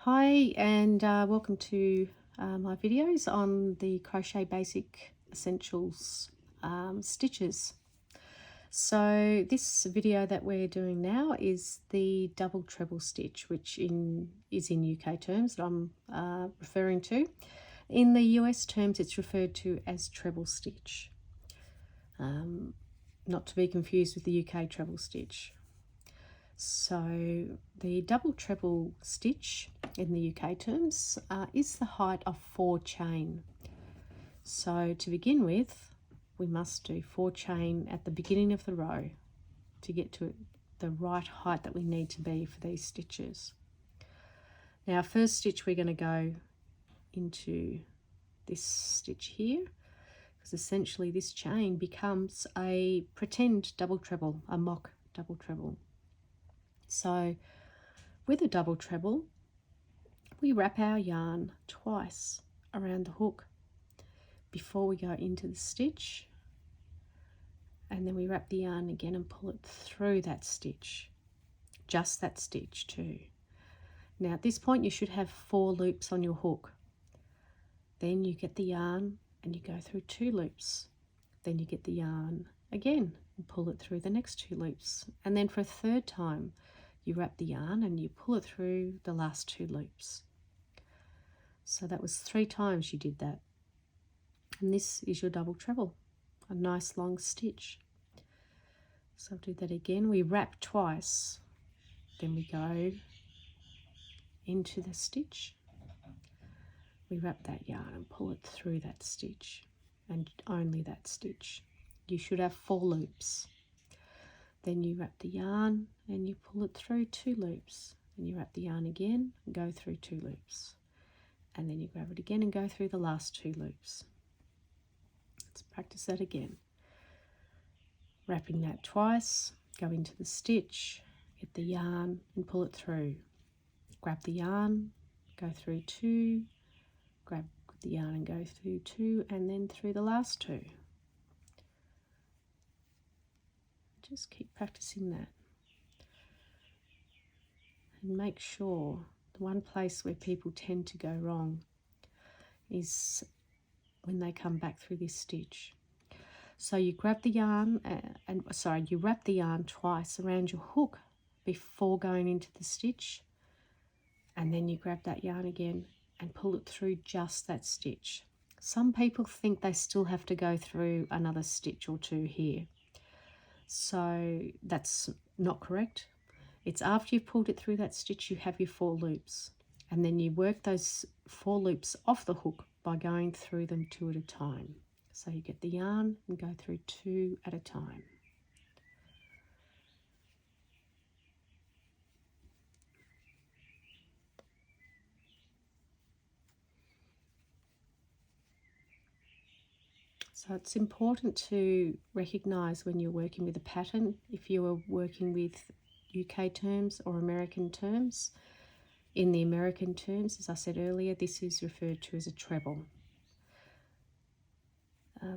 Hi and welcome to my videos on the Crochet Basic Essentials stitches. So this video that we're doing now is the double treble stitch, which is in UK terms that I'm referring to. In the US terms it's referred to as treble stitch, not to be confused with the UK treble stitch. So the double treble stitch in the UK terms is the height of 4 chain. So to begin with, we must do 4 chain at the beginning of the row to get to the right height that we need to be for these stitches. Now first stitch we're going to go into this stitch here, because essentially this chain becomes a pretend double treble, a mock double treble. So with a double treble, we wrap our yarn twice around the hook before we go into the stitch, and then we wrap the yarn again and pull it through that stitch, just that stitch too. Now at this point you should have 4 loops on your hook. Then you get the yarn and you go through 2 loops. Then you get the yarn again and pull it through the next 2 loops. And then for a third time, you wrap the yarn and you pull it through the last 2 loops. So that was 3 times you did that. And this is your double treble, a nice long stitch. So I'll do that again. We wrap twice, then we go into the stitch. We wrap that yarn and pull it through that stitch, and only that stitch. You should have 4 loops. Then you wrap the yarn and you pull it through 2 loops. Then you wrap the yarn again and go through 2 loops. And then you grab it again and go through the last 2 loops. Let's practice that again. Wrapping that twice, go into the stitch, get the yarn and pull it through. Grab the yarn, go through 2, grab the yarn and go through 2, and then through the last 2. Just keep practicing that. And make sure the one place where people tend to go wrong is when they come back through this stitch. So you grab the yarn you wrap the yarn twice around your hook before going into the stitch, and then you grab that yarn again and pull it through just that stitch. Some people think they still have to go through another stitch or 2 here. So that's not correct. It's after you've pulled it through that stitch you have your 4 loops, and then you work those 4 loops off the hook by going through them 2 at a time. So you get the yarn and go through 2 at a time. So it's important to recognise when you're working with a pattern, if you are working with UK terms or American terms. In the American terms, as I said earlier, this is referred to as a treble.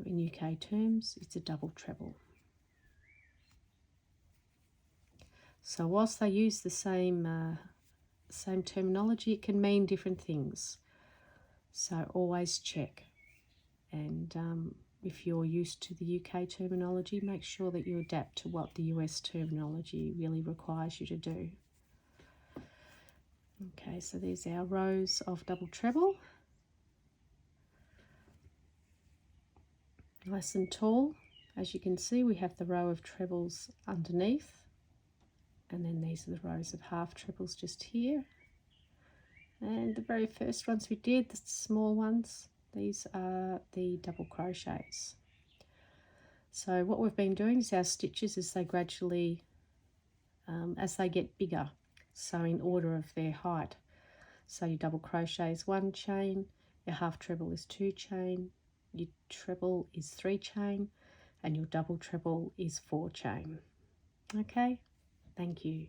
In UK terms, it's a double treble. So whilst they use the same terminology, it can mean different things. So always check. And if you're used to the UK terminology, make sure that you adapt to what the US terminology really requires you to do. Okay, so there's our rows of double treble. Nice and tall. As you can see, we have the row of trebles underneath, and then these are the rows of half trebles just here. And the very first ones we did, the small ones, these are the double crochets. So what we've been doing is our stitches as they gradually, as they get bigger, so in order of their height. So your double crochet is 1 chain, your half treble is 2 chain, your treble is 3 chain, and your double treble is 4 chain. Okay, thank you.